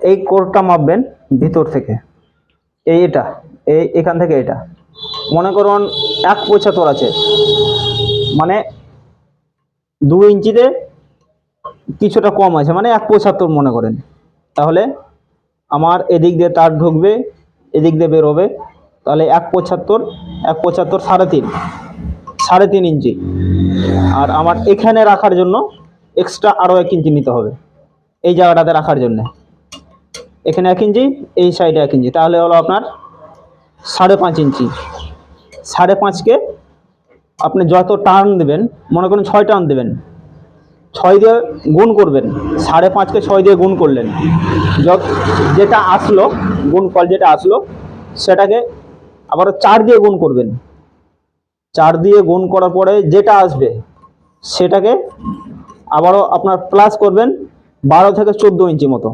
এই কোরটা মাপবেন ভিতর থেকে, এটা এখান থেকে এটা মনে করুন 1.75 আছে, মানে 2 ইঞ্চিতে কিছুটা কম আছে, মানে 1.75 মনে করেন। তাহলে আমার এদিক দিয়ে তার ঢুকবে, এদিক দিয়ে বেরোবে, তাহলে 1.75 1.75 3.5 ইঞ্চি। আর আমার এখানে রাখার জন্য এক্সট্রা আরও 1 ইঞ্চি নিতে হবে, এই জায়গাটাতে রাখার জন্য এখানে 1 ইঞ্চি, এই সাইডে 1 ইঞ্চি, তাহলে হলো আপনার 5.5 ইঞ্চি। 5.5কে আপনি যত টার্ন দেবেন, মনে করুন 6 টার্ন দেবেন, 6 দিয়ে গুণ করবেন, 5.5কে 6 দিয়ে গুণ করলেন, যেটা আসলো গুণফল যেটা আসলো সেটাকে আবার 4 দিয়ে গুণ করবেন, 4 দিয়ে গুণ করার পরে যেটা আসবে সেটাকে আবারও আপনার প্লাস করবেন 12 থেকে 14 ইঞ্চি মতো।